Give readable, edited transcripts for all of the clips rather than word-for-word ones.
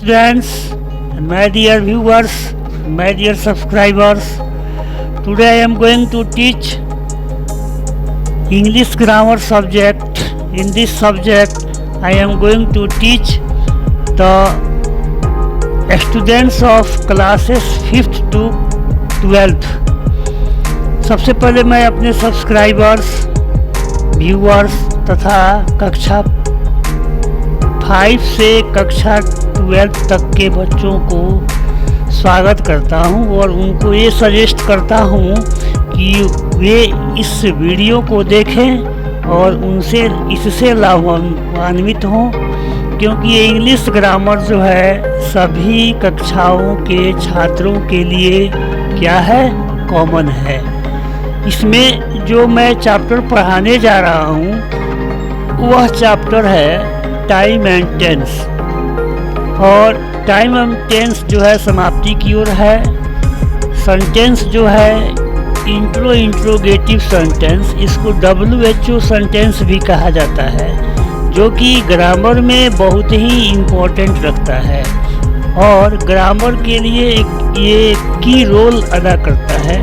students and my dear viewers, my dear subscribers. Today I am going to teach English grammar subject. In this subject I am going to teach the students of classes 5th to 12th. सबसे पहले मैं अपने subscribers, viewers तथा कक्षा 5 से कक्षा 12 तक के बच्चों को स्वागत करता हूं और उनको ये सजेस्ट करता हूं कि वे इस वीडियो को देखें और उनसे इससे लाभान्वित हों, क्योंकि ये इंग्लिश ग्रामर जो है सभी कक्षाओं के छात्रों के लिए क्या है, कॉमन है। इसमें जो मैं चैप्टर पढ़ाने जा रहा हूँ वह चैप्टर है टाइम एंड टेंस, और टाइम एंड टेंस जो है समाप्ति की ओर है। सेंटेंस जो है इंट्रोगेटिव सेंटेंस, इसको WHO सेंटेंस भी कहा जाता है, जो कि ग्रामर में बहुत ही इम्पोर्टेंट रखता है और ग्रामर के लिए ये की रोल अदा करता है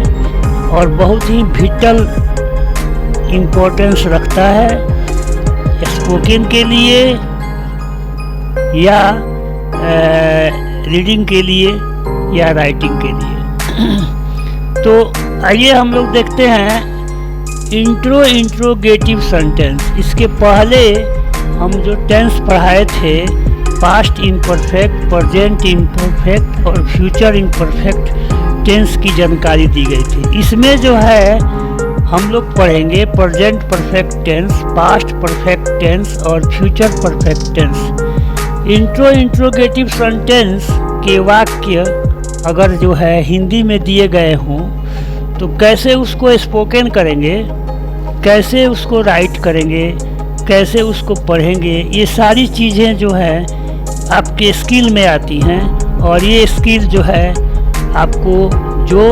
और बहुत ही विटल इम्पोर्टेंस रखता है स्पोकन के लिए या रीडिंग के लिए या राइटिंग के लिए। तो आइए हम लोग देखते हैं इंट्रोगेटिव सेंटेंस। इसके पहले हम जो टेंस पढ़ाए थे, पास्ट इम्परफेक्ट, प्रेजेंट इम्परफेक्ट और फ्यूचर इम्परफेक्ट टेंस की जानकारी दी गई थी। इसमें जो है हम लोग पढ़ेंगे present perfect tense, past perfect tense और future perfect tense. Interrogative sentence के वाक्य अगर जो है हिंदी में दिए गए हों तो कैसे उसको स्पोकन करेंगे, कैसे उसको राइट करेंगे, कैसे उसको पढ़ेंगे, ये सारी चीज़ें जो है आपके स्किल में आती हैं। और ये स्किल जो है आपको जो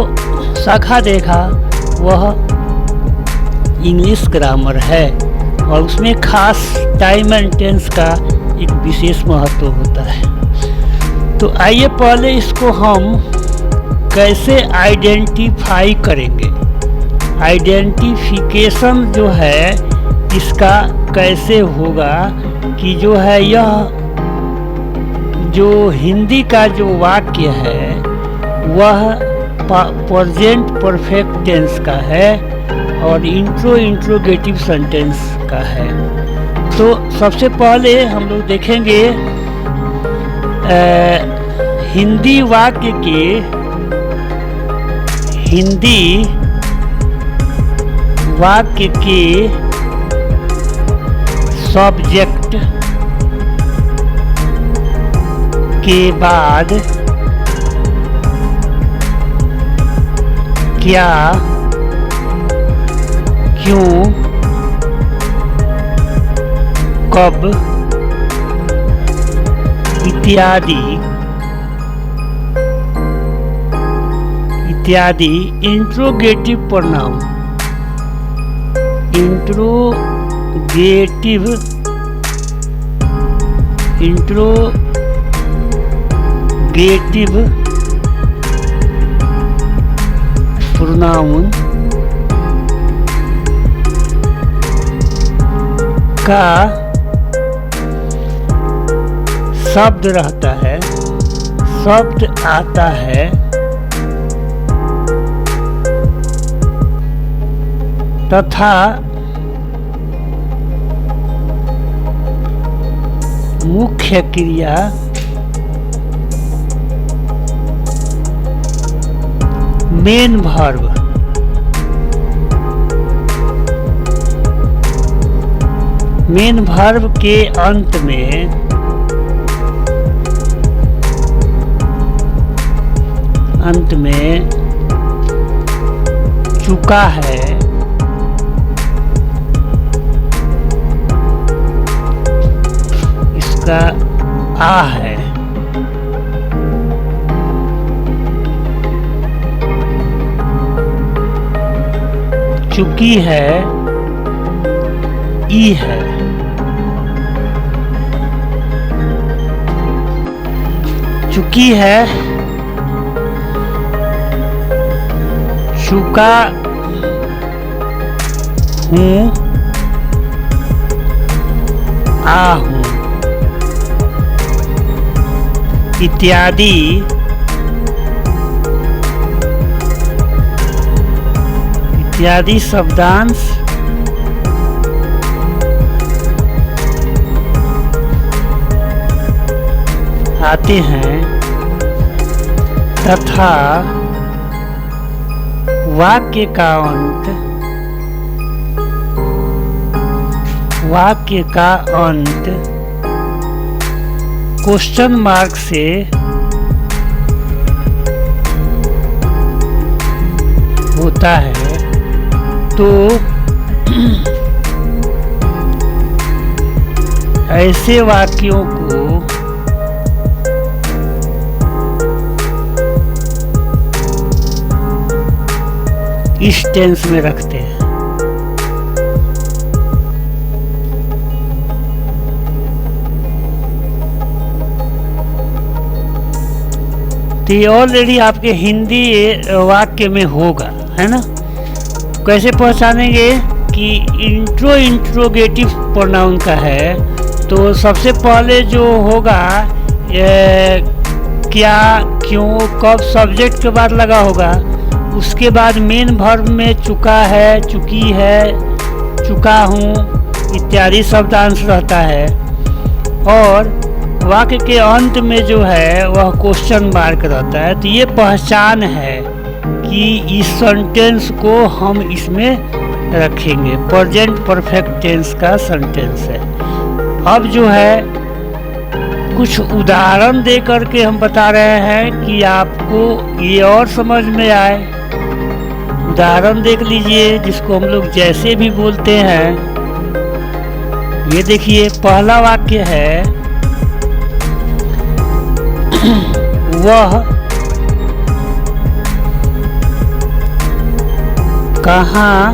शाखा देगा वह इंग्लिश ग्रामर है, और उसमें खास टाइम एंड टेंस का एक विशेष महत्व होता है। तो आइए पहले इसको हम कैसे आइडेंटिफाई करेंगे। आइडेंटिफिकेशन जो है इसका कैसे होगा कि जो है यह जो हिंदी का जो वाक्य है वह प्रेजेंट परफेक्ट टेंस का है और इंट्रोगेटिव सेंटेंस का है। तो सबसे पहले हम लोग देखेंगे हिंदी वाक्य के सब्जेक्ट के बाद क्या, क्यों, कब इत्यादि इंट्रोगेटिव प्रोनाउन, इंट्रोगेटिव प्रोनाउन का शब्द रहता है, शब्द आता है तथा मुख्य क्रिया मेन वर्ब के अंत में चुका है, इसका आ है। चुकी है, ई है। चुकी है, चुका हूँ, आ हूँ इत्यादि शब्दांश आते हैं तथा वाक्य का अंत क्वेश्चन मार्क से होता है, तो ऐसे वाक्यों को इस टेंस में रखते हैं। तो ये ऑलरेडी आपके हिंदी वाक्य में होगा, है ना। कैसे पहचानेंगे कि इंट्रोगेटिव प्रोनाउन का है, तो सबसे पहले जो होगा क्या, क्यों, कब सब्जेक्ट के बाद लगा होगा। उसके बाद मेन वर्ब में चुका है, चुकी है, चुका हूँ इत्यादि शब्दांश रहता है, और वाक्य के अंत में जो है वह क्वेश्चन मार्क रहता है। तो ये पहचान है कि इस सेंटेंस को हम इसमें रखेंगे। प्रेजेंट परफेक्ट टेंस का सेंटेंस है। अब जो है कुछ उदाहरण दे करके हम बता रहे हैं कि आपको ये और समझ में आए। उदाहरण देख लीजिए, जिसको हम लोग जैसे भी बोलते हैं। ये देखिए, पहला वाक्य है, वह कहाँ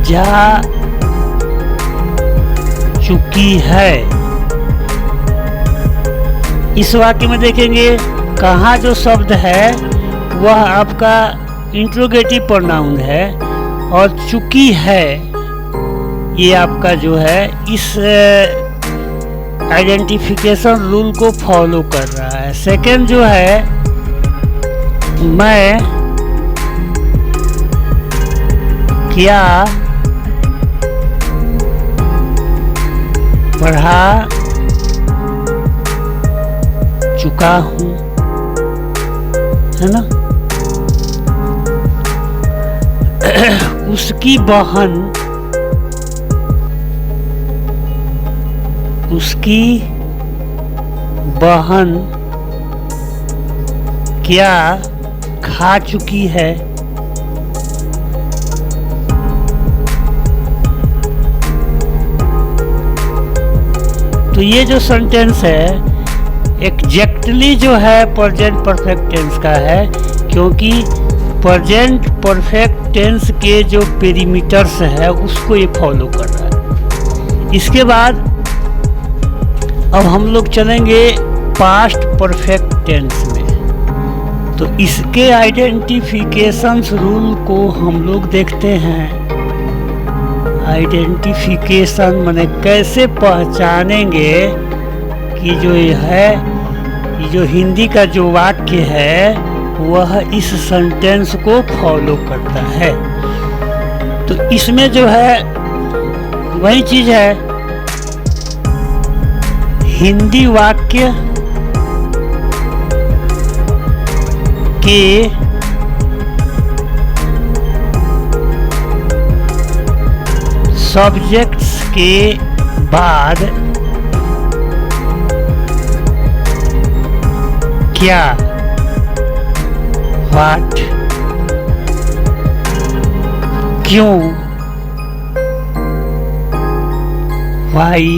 जा चुकी है। इस वाक्य में देखेंगे कहाँ जो शब्द है वह आपका इंट्रोगेटिव प्रोनाउन है, और चुकी है ये आपका जो है इस आइडेंटिफिकेशन रूल को फॉलो कर रहा है। सेकंड जो है, मैं क्या पढ़ा चुका हूँ, है ना। उसकी बहन क्या खा चुकी है। तो ये जो सेंटेंस है एग्जैक्टली जो है प्रेजेंट परफेक्ट टेंस का है, क्योंकि प्रेजेंट परफेक्ट टेंस के जो पेरीमीटर्स है उसको ये फॉलो कर रहा है। इसके बाद अब हम लोग चलेंगे पास्ट परफेक्ट टेंस में। तो इसके आइडेंटिफिकेशन रूल को हम लोग देखते हैं। आइडेंटिफिकेशन माने कैसे पहचानेंगे कि जो ये है, ये जो हिंदी का जो वाक्य है वह इस सेंटेंस को फॉलो करता है। तो इसमें जो है वही चीज है, हिंदी वाक्य के सब्जेक्ट्स के बाद क्या, व्हाट, क्यों, व्हाई,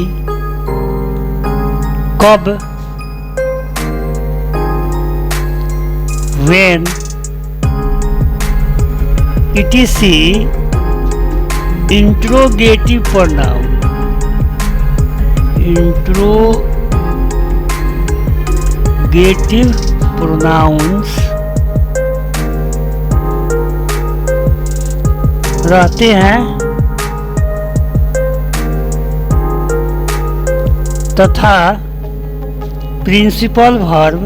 कब, when, etc interrogative pronoun. Interrogative pronounce रहते हैं तथा प्रिंसिपल वर्ब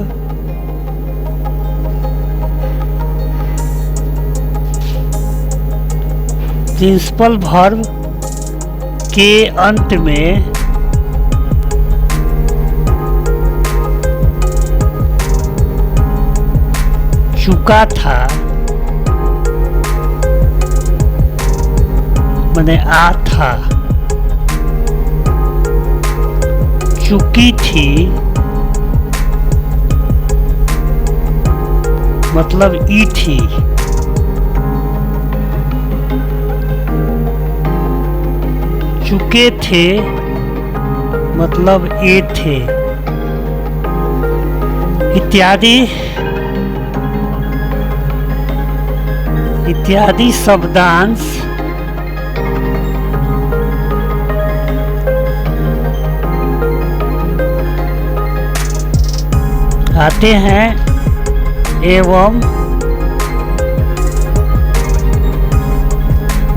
के अंत में चुका था माने आ था, चुकी थी मतलब ई थी, चुके थे मतलब ए थे, इत्यादि शब्दांश आते हैं एवं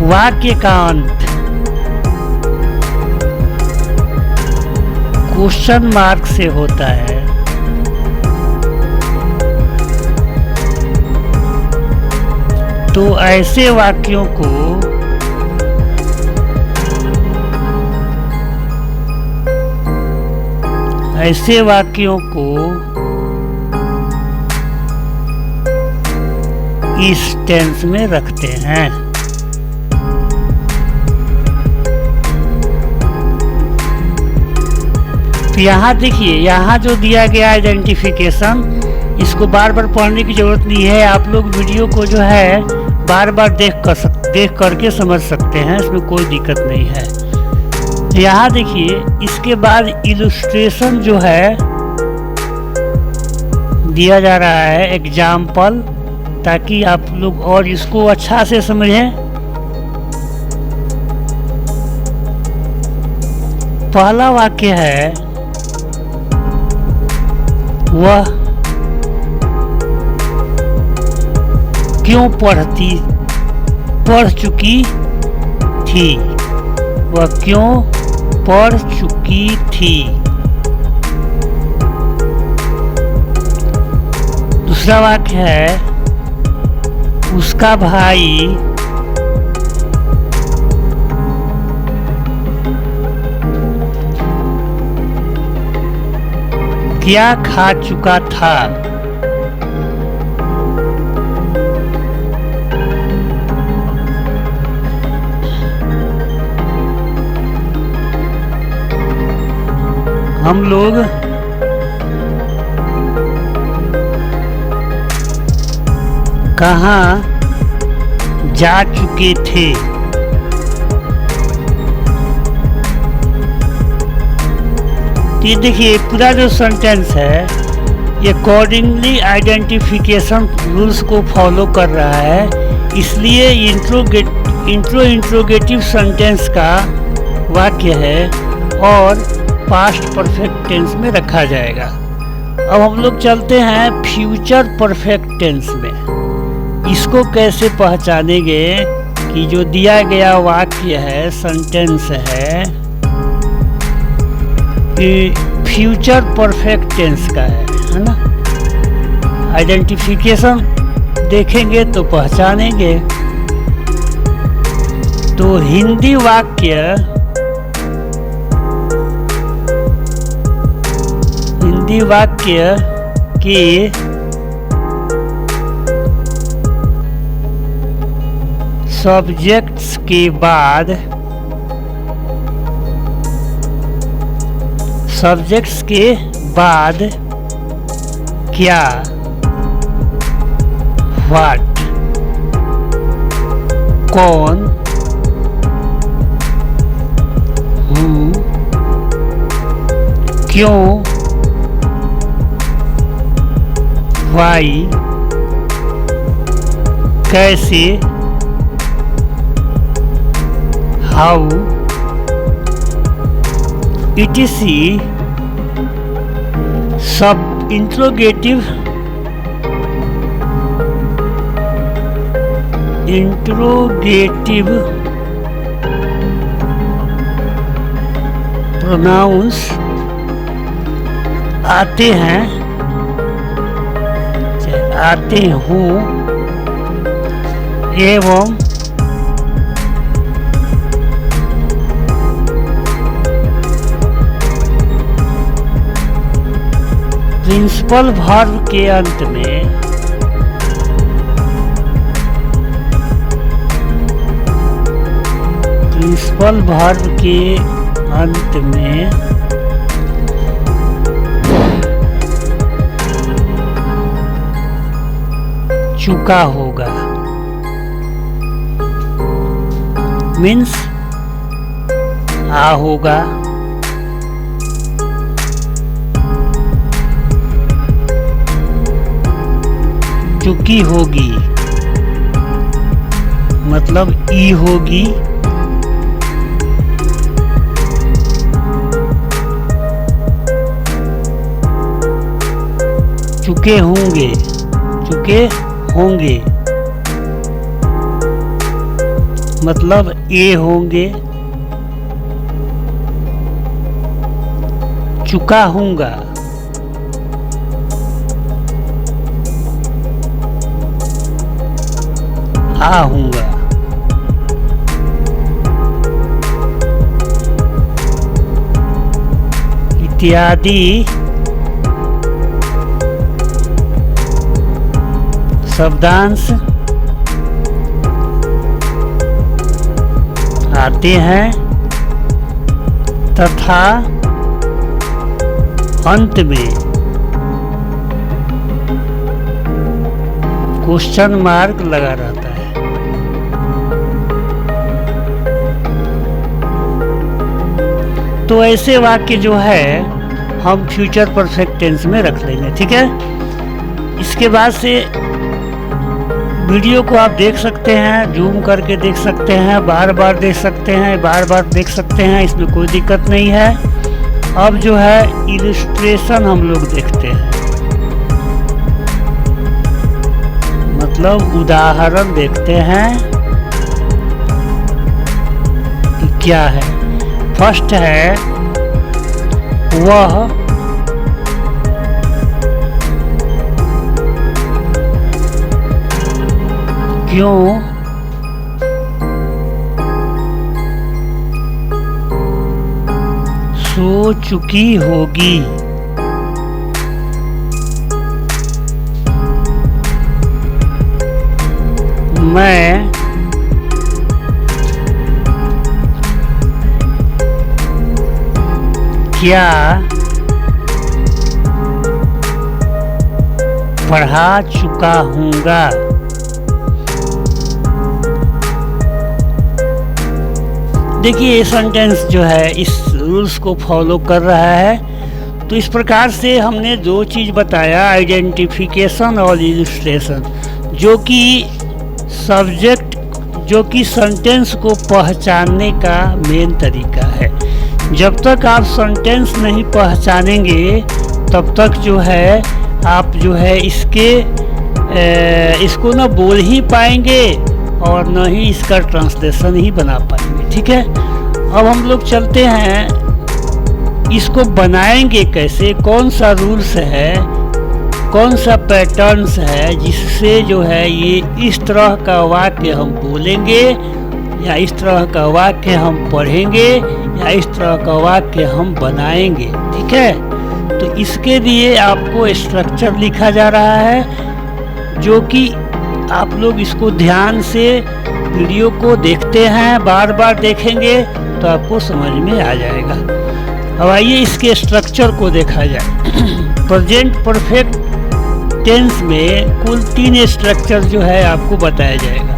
वाक्य का अंत क्वेश्चन मार्क से होता है। तो ऐसे वाक्यों को इस टेंस में रखते हैं। तो यहाँ देखिए, यहाँ जो दिया गया आइडेंटिफिकेशन, इसको बार बार पढ़ने की जरूरत नहीं है। आप लोग वीडियो को जो है बार बार देख करके समझ सकते हैं, इसमें कोई दिक्कत नहीं है। यहाँ देखिए, इसके बाद इलस्ट्रेशन जो है दिया जा रहा है, एग्जाम्पल, ताकि आप लोग और इसको अच्छा से समझें। पहला वाक्य है, वह क्यों पढ़ चुकी थी, वह क्यों पढ़ चुकी थी। दूसरा वाक्य है, उसका भाई क्या खा चुका था। हम लोग कहाँ जा चुके थे। ये देखिए, पूरा जो सेंटेंस है ये अकॉर्डिंगली आइडेंटिफिकेशन रूल्स को फॉलो कर रहा है, इसलिए इंट्रोगेटिव सेंटेंस का वाक्य है और पास्ट परफेक्ट टेंस में रखा जाएगा। अब हम लोग चलते हैं फ्यूचर परफेक्ट टेंस में। इसको कैसे पहचानेंगे कि जो दिया गया वाक्य है, सेंटेंस है, फ्यूचर परफेक्ट टेंस का है ना। आइडेंटिफिकेशन देखेंगे तो पहचानेंगे। तो हिंदी वाक्य के सब्जेक्ट्स के बाद क्या, व्हाट, कौन, हु, क्यों, वाई, कैसे, हाउ etc सब इंट्रोगेटिव प्रोनाउंस आते हैं, आते हूँ एवं प्रिंसिपल वर्ब के अंत में प्रिंसिपल वर्ब के अंत में चुका होगा, मीन्स आ होगा, चुकी होगी मतलब ई होगी, चुके होंगे, चुके होंगे मतलब ए होंगे, चुका होऊंगा आ होऊंगा, इत्यादि शब्दांश आते हैं तथा अंत में क्वेश्चन मार्क लगा रहता है। तो ऐसे वाक्य जो है हम फ्यूचर परफेक्ट टेंस में रख लेंगे, ठीक है। इसके बाद से वीडियो को आप देख सकते हैं, जूम करके देख सकते हैं, बार बार देख सकते हैं, बार बार देख सकते हैं, इसमें कोई दिक्कत नहीं है। अब जो है इलस्ट्रेशन हम लोग देखते हैं, मतलब उदाहरण देखते हैं कि क्या है। फर्स्ट है वह क्यों सो चुकी होगी, मैं क्या पढ़ा चुका हूँगा। देखिए ये सेंटेंस जो है इस रूल्स को फॉलो कर रहा है। तो इस प्रकार से हमने दो चीज़ बताया, आइडेंटिफिकेशन और इलस्ट्रेशन, जो कि सब्जेक्ट, जो कि सेंटेंस को पहचानने का मेन तरीका है। जब तक आप सेंटेंस नहीं पहचानेंगे तब तक जो है आप जो है इसको ना बोल ही पाएंगे और न ही इसका ट्रांसलेशन ही बना पाएंगे, ठीक है। अब हम लोग चलते हैं, इसको बनाएंगे कैसे, कौन सा रूल्स है, कौन सा पैटर्न्स है जिससे जो है ये इस तरह का वाक्य हम बोलेंगे या इस तरह का वाक्य हम पढ़ेंगे या इस तरह का वाक्य हम बनाएंगे, ठीक है। तो इसके लिए आपको स्ट्रक्चर लिखा जा रहा है, जो कि आप लोग इसको ध्यान से वीडियो को देखते हैं, बार बार देखेंगे तो आपको समझ में आ जाएगा। अब आइए इसके स्ट्रक्चर को देखा जाए। प्रेजेंट परफेक्ट टेंस में कुल 3 स्ट्रक्चर जो है आपको बताया जाएगा।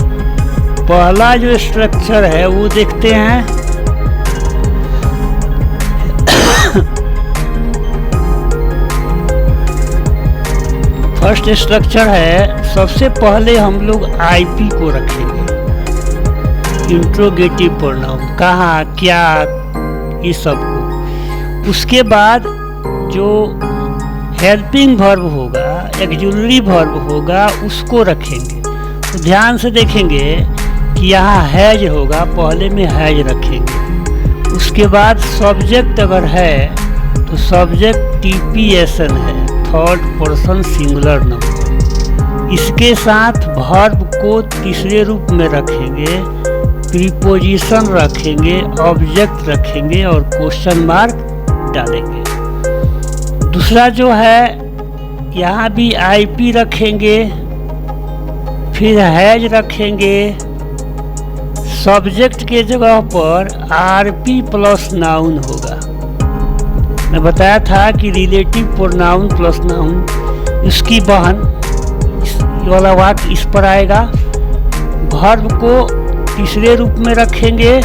पहला जो स्ट्रक्चर है वो देखते हैं, फर्स्ट स्ट्रक्चर है, सबसे पहले हम लोग आईपी को रखेंगे, इंट्रोगेटिव प्रोनाउन, कहाँ, क्या, ये सब को। उसके बाद जो हेल्पिंग वर्ब होगा, ऑक्सिलरी वर्ब होगा, उसको रखेंगे। तो ध्यान से देखेंगे कि यहाँ हैज होगा, पहले में हैज रखेंगे। उसके बाद सब्जेक्ट अगर है तो सब्जेक्ट TPSN है, थर्ड पर्सन सिंगुलर नंबर। इसके साथ वर्ब को तीसरे रूप में रखेंगे, प्रीपोजिशन रखेंगे, ऑब्जेक्ट रखेंगे और क्वेश्चन मार्क डालेंगे। दूसरा जो है, यहाँ भी IP रखेंगे, फिर हैज रखेंगे। सब्जेक्ट के जगह पर RP प्लस नाउन होगा। मैं बताया था कि रिलेटिव प्रोनाउन प्लस नाउन, उसकी बहन ये वाला वाक्य इस पर आएगा। वर्ब को तीसरे रूप में रखेंगे,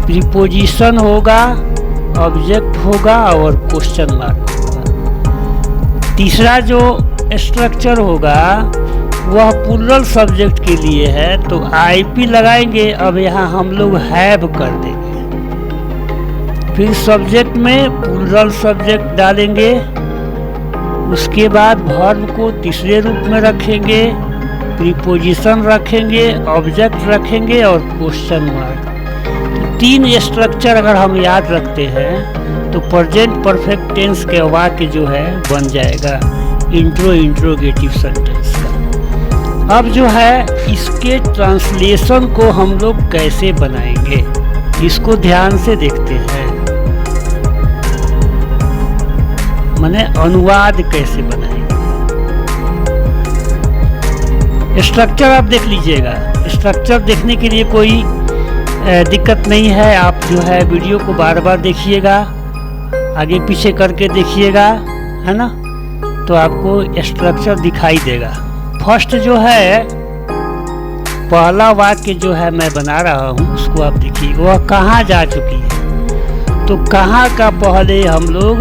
प्रीपोजिशन होगा, ऑब्जेक्ट होगा और क्वेश्चन मार्क होगा। तीसरा जो स्ट्रक्चर होगा वह प्लूरल सब्जेक्ट के लिए है, तो IP लगाएंगे। अब यहाँ हम लोग हैव कर देंगे। फिर सब्जेक्ट में प्लूरल सब्जेक्ट डालेंगे। उसके बाद वर्ब को तीसरे रूप में रखेंगे, प्रीपोजिशन रखेंगे, ऑब्जेक्ट रखेंगे और क्वेश्चन मार्क। तीन स्ट्रक्चर अगर हम याद रखते हैं तो प्रेजेंट परफेक्ट टेंस के वाक्य जो है बन जाएगा इंट्रोगेटिव सेंटेंस का। अब जो है इसके ट्रांसलेशन को हम लोग कैसे बनाएंगे, इसको ध्यान से देखते हैं। माने अनुवाद कैसे बनाएंगे। स्ट्रक्चर आप देख लीजिएगा। स्ट्रक्चर देखने के लिए कोई दिक्कत नहीं है। आप जो है वीडियो को बार बार देखिएगा, आगे पीछे करके देखिएगा, है ना, तो आपको स्ट्रक्चर दिखाई देगा। फर्स्ट जो है, पहला वाक्य जो है मैं बना रहा हूँ, उसको आप देखिए। वह कहाँ जा चुकी है, तो कहाँ का पहले हम लोग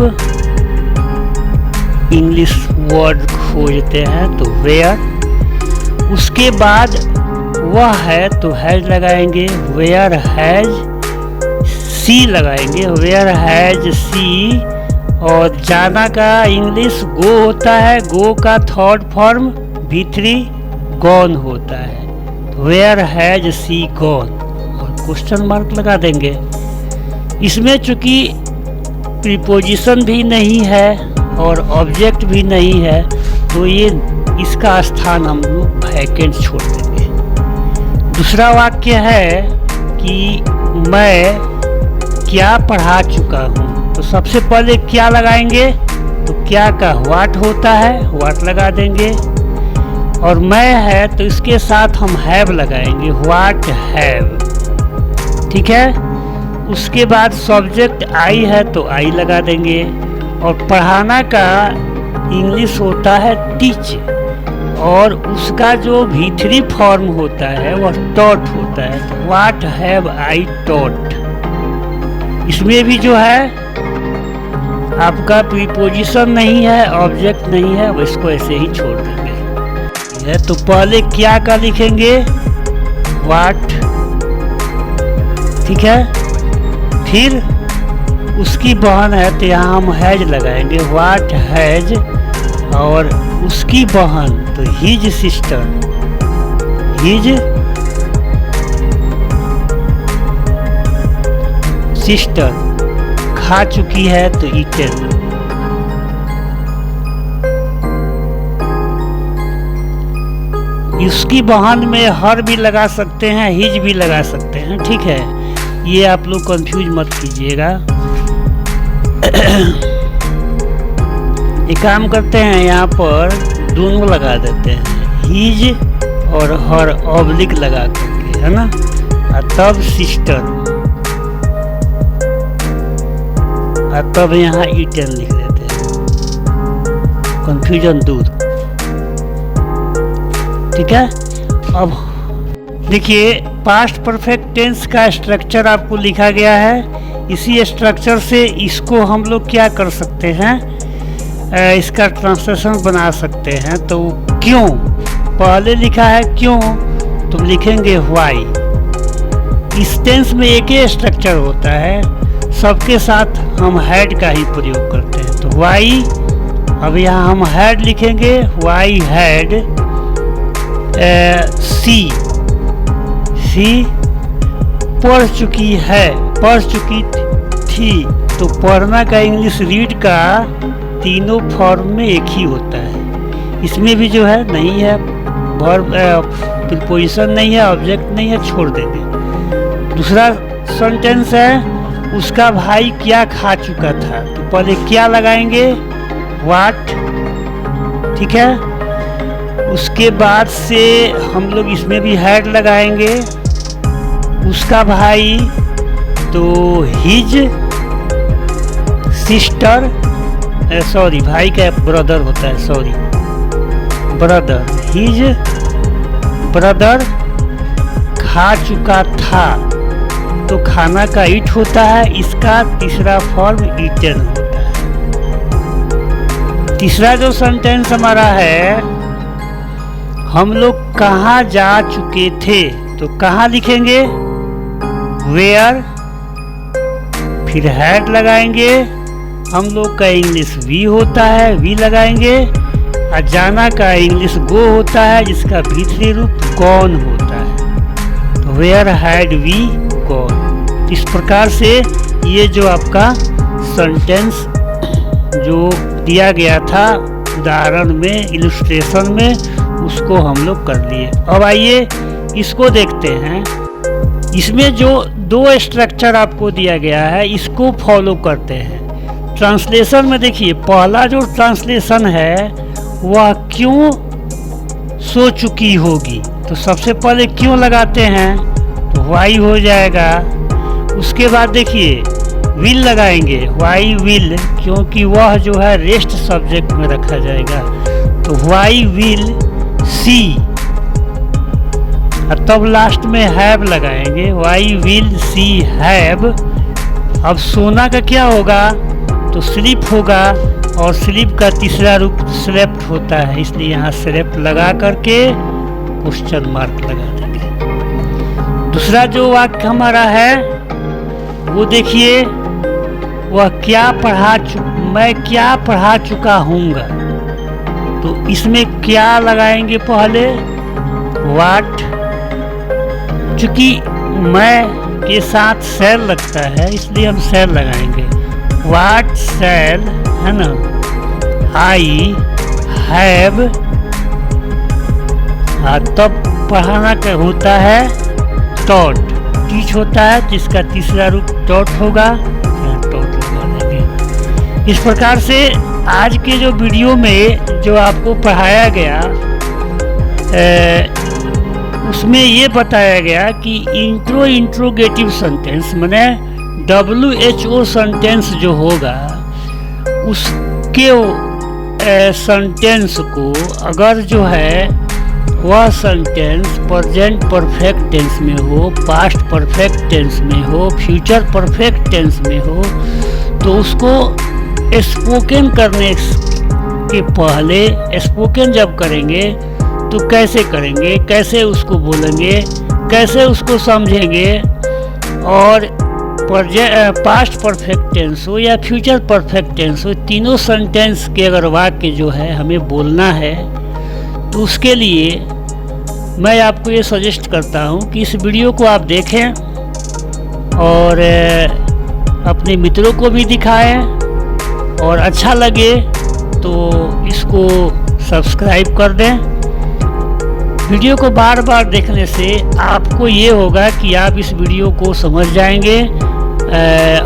इंग्लिश वर्ड खोजते हैं, तो वेयर। उसके बाद वह है तो हैज लगाएंगे, वेयर हैज सी लगाएंगे, वेयर हैज सी। और जाना का इंग्लिश गो होता है, गो का थर्ड फॉर्म V3 गॉन होता है, वेयर हैज सी गॉन और क्वेश्चन मार्क लगा देंगे। इसमें चूंकि प्रीपोजिशन भी नहीं है और ऑब्जेक्ट भी नहीं है, तो ये इसका स्थान हम लोग वैकेंट छोड़ देंगे। दूसरा वाक्य है कि मैं क्या पढ़ा चुका हूँ, तो सबसे पहले क्या लगाएंगे, तो क्या का व्हाट होता है, व्हाट लगा देंगे। और मैं है तो इसके साथ हम हैव लगाएंगे, व्हाट हैव, ठीक है। उसके बाद सब्जेक्ट आई है तो आई लगा देंगे। और पढ़ाना का इंग्लिश होता है टीच, और उसका जो V3 फॉर्म होता है वह टॉट होता है, व्हाट हैव आई टॉट। इसमें भी जो है आपका प्रीपोजिशन नहीं है, ऑब्जेक्ट नहीं है, वो इसको ऐसे ही छोड़ देंगे। तो पहले क्या का लिखेंगे, व्हाट, ठीक है। फिर उसकी बहन है तो यहाँ हम हैज लगाएंगे, व्हाट हैज। और उसकी बहन तो हिज सिस्टर, हिज सिस्टर खा चुकी है तो ईटन। उसकी बहन में हर भी लगा सकते हैं, हिज भी लगा सकते हैं, ठीक है। ये आप लोग कंफ्यूज मत कीजिएगा। एक काम करते हैं, यहाँ पर दोनों लगा देते हैं, हिज और हर ऑब्लिक लगा करके, है ना। और तब सिस्टर, और तब यहाँ ईटन लिख देते हैं, कंफ्यूजन दूर, ठीक है। अब देखिए पास्ट परफेक्ट टेंस का स्ट्रक्चर आपको लिखा गया है। इसी स्ट्रक्चर से इसको हम लोग क्या कर सकते हैं, इसका ट्रांसलेशन बना सकते हैं। तो क्यों, पहले लिखा है क्यों, तो लिखेंगे व्हाई। इस टेंस में एक ही स्ट्रक्चर होता है, सबके साथ हम हैड का ही प्रयोग करते हैं। तो वाई, अब यहाँ हम हैड लिखेंगे, वाई हैड सी, सी पढ़ चुकी है, पढ़ चुकी थी। तो पढ़ना का इंग्लिश रीड का तीनों फॉर्म में एक ही होता है। इसमें भी जो है नहीं है वर्ब, प्रीपोजिशन नहीं है, ऑब्जेक्ट नहीं है, छोड़ देंगे। दूसरा सेंटेंस है उसका भाई क्या खा चुका था। तो पहले क्या लगाएंगे, व्हाट, ठीक है। उसके बाद से हम लोग इसमें भी हैड लगाएंगे, उसका भाई तो हिज सिस्टर, सॉरी भाई का ब्रदर होता है, सॉरी ब्रदर, हिज ब्रदर खा चुका था। तो खाना का ईट होता है, इसका तीसरा फॉर्म ईटन होता है। तीसरा जो सेंटेंस हमारा है, हम लोग कहाँ जा चुके थे। तो कहाँ लिखेंगे, वेयर, फिर हैड लगाएंगे। हम लोग का इंग्लिश वी होता है, वी लगाएंगे। और जाना का इंग्लिश गो होता है, जिसका भीतरी रूप गॉन होता है। तो वेयर हैड वी गॉन। इस प्रकार से ये जो आपका सेंटेंस जो दिया गया था उदाहरण में, इलस्ट्रेशन में, उसको हम लोग कर लिए। अब आइए इसको देखते हैं। इसमें जो दो स्ट्रक्चर आपको दिया गया है, इसको फॉलो करते हैं। ट्रांसलेशन में देखिए, पहला जो ट्रांसलेशन है वह क्यों सो चुकी होगी। तो सबसे पहले क्यों लगाते हैं, तो वाई हो जाएगा। उसके बाद देखिए विल लगाएंगे, वाई विल, क्योंकि वह जो है रेस्ट सब्जेक्ट में रखा जाएगा। तो वाई विल सी, और तब लास्ट में हैव लगाएंगे, वाई विल सी हैव। अब सोना का क्या होगा, तो स्लीप होगा, और स्लीप का तीसरा रूप स्लेप्ट होता है, इसलिए यहाँ स्लेप्ट लगा करके क्वेश्चन मार्क लगा देंगे। दूसरा जो वाक्य हमारा है वो देखिए, वह क्या मैं क्या पढ़ा चुका हूँगा। तो इसमें क्या लगाएंगे, पहले व्हाट, चूंकि मैं के साथ सेल लगता है इसलिए हम सेल लगाएंगे, व्हाट सेल, है ना। आई हैव, तब पढ़ाना का होता है टॉट, टीच होता है, जिसका तीसरा रूप टॉट होगा, टॉट लगा देंगे। इस प्रकार से आज के जो वीडियो में जो आपको पढ़ाया गया उसमें ये बताया गया कि इंट्रोगेटिव सेंटेंस माने WHO सेंटेंस जो होगा उसके सेंटेंस को अगर जो है वह सेंटेंस प्रेजेंट परफेक्ट टेंस में हो, पास्ट परफेक्ट टेंस में हो, फ्यूचर परफेक्ट टेंस में हो, तो उसको स्पोकन करने के पहले, स्पोकन जब करेंगे तो कैसे करेंगे, कैसे उसको बोलेंगे, कैसे उसको समझेंगे, और पास्ट परफेक्ट टेंस हो या फ्यूचर परफेक्ट टेंस हो, तीनों सेंटेंस के अगर वाक्य जो है हमें बोलना है तो उसके लिए मैं आपको ये सजेस्ट करता हूँ कि इस वीडियो को आप देखें और अपने मित्रों को भी दिखाएं, और अच्छा लगे तो इसको सब्सक्राइब कर दें। वीडियो को बार बार देखने से आपको ये होगा कि आप इस वीडियो को समझ जाएंगे,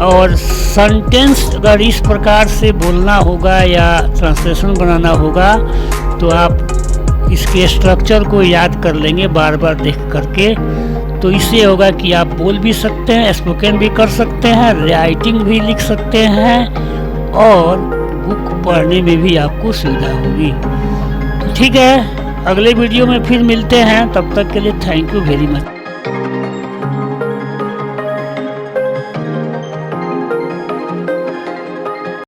और सेंटेंस अगर इस प्रकार से बोलना होगा या ट्रांसलेशन बनाना होगा तो आप इसके स्ट्रक्चर को याद कर लेंगे बार बार देख करके। तो इससे होगा कि आप बोल भी सकते हैं, स्पोकन भी कर सकते हैं, राइटिंग भी लिख सकते हैं, और बुक पढ़ने में भी आपको सुविधा होगी। तो ठीक है, अगले वीडियो में फिर मिलते हैं, तब तक के लिए थैंक यू वेरी मच।